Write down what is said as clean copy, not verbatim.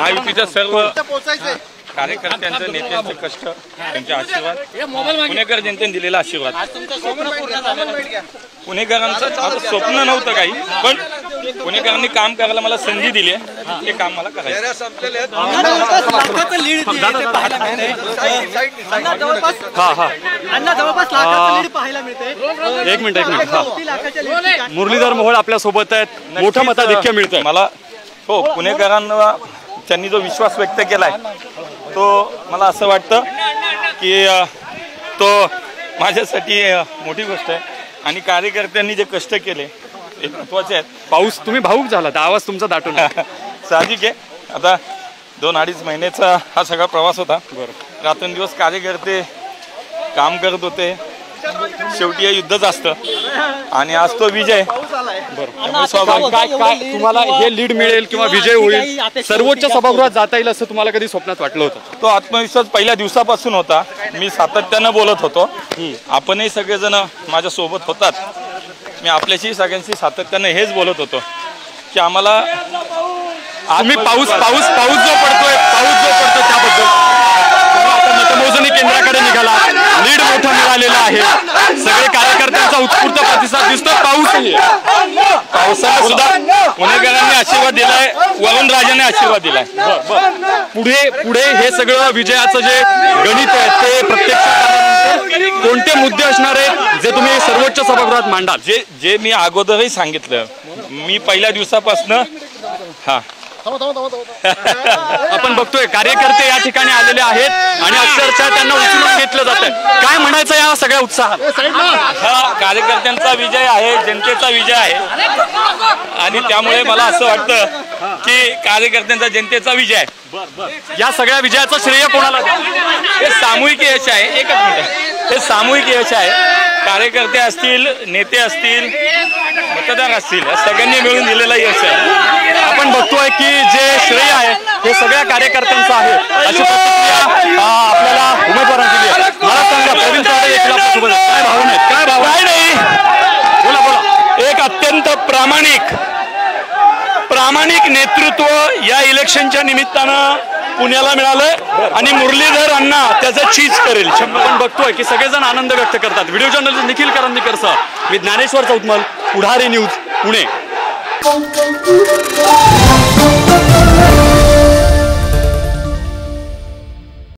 महायुतीच्या सर्व कार्यकर्त्यांचं नेत्यांचं कष्ट त्यांचे आशीर्वाद पुणेकर जनतेने दिलेला आशीर्वाद पुणेकरांचं स्वप्न नव्हतं काही पण पुणेकरांनी काम करायला मला संधी दिली आहे ते काम मला करायचं एक मिनिट मुरलीधर मोहोळ आपल्या सोबत आहेत मोठं मताधिक्य मिळतंय मला हो पुणेकरांना त्यांनी जो विश्वास व्यक्त केलाय तो मला असं वाटतं की तो माझ्यासाठी मोठी गोष्ट आहे आणि कार्यकर्त्यांनी जे कष्ट केले ते महत्त्वाचे आहेत पाऊस तुम्ही भाऊक झालात आवाज तुमचा दाटून साहजिक आहे आता 2-2.5 महिन्याचा हा सगळा प्रवास होता रात्रंदिवस कार्यकर्ते काम करत होते शेवटी हे युद्धच असतं आणि आज तो विजय काय तुम्हाला हे लीड मिळेल किंवा विजय होईल सर्वोच्च सभागृहात जाता येईल असं तुम्हाला कधी स्वप्नात वाटलं होतं तो आत्मविश्वास पहिल्या दिवसापासून होता मी सातत्यानं बोलत होतो आपणही सगळेजण माझ्या सोबत होतात मी आपल्याशी सगळ्यांशी सातत्यानं हेच बोलत होतो की आम्हाला आम्ही पाऊस जो पडतो त्याबद्दल मतमोजणी केंद्राकडे निघाला लीड मोठा मिळालेला आहे सगळे कार्यकर्त्यांचा उत्स्फूर्त प्रतिसाद दिसतो पावसाला सुद्धा पुणेकरांनी आशीर्वाद दिलाय वरुण राजाने आशीर्वाद दिलाय पुढे हे सगळं विजयाचं जे गणित आहे ते प्रत्यक्षात कोणते मुद्दे असणार आहेत जे तुम्ही सर्वोच्च सभागृहात मांडाल जे मी अगोदरही सांगितलं मी पहिल्या दिवसापासून आपण बघतोय कार्यकर्ते या ठिकाणी आलेले आहेत आणि अक्षरशः त्यांना उचलून घेतलं जातंय काय म्हणायचं या सगळ्या उत्साहात हा कार्यकर्त्यांचा विजय आहे जनतेचा विजय आहे आणि त्यामुळे मला असं वाटतं की कार्यकर्त्यांचा जनतेचा विजय आहे या सगळ्या विजयाचं श्रेय कोणाला हे सामूहिक यश आहे एकच मिनिट हे सामूहिक यश आहे कार्यकर्ते असतील नेते असतील मतदार असतील सगळ्यांनी मिळून दिलेलं यश आहे आपण बघतोय की जे श्रेय आहे हे सगळ्या कार्यकर्त्यांचं आहे अशी प्रतिक्रिया आपल्याला उमेदवारांनी दिली आहे मला सांगा प्रवीण तावडे देखील आपल्यासोबत काय भावना आहेत काय भावना नाही बोला एक अत्यंत प्रामाणिक नेतृत्व या इलेक्शनच्या निमित्तानं पुण्याला मिळालं आणि मुरलीधर अण्णा त्याचं चीज करेल आपण बघतोय की सगळेजण आनंद व्यक्त करतात व्हिडिओ जर्नलिस्ट निखिल करंदीकर सह मी ज्ञानेश्वर चौतमल पुढारी न्यूज पुणे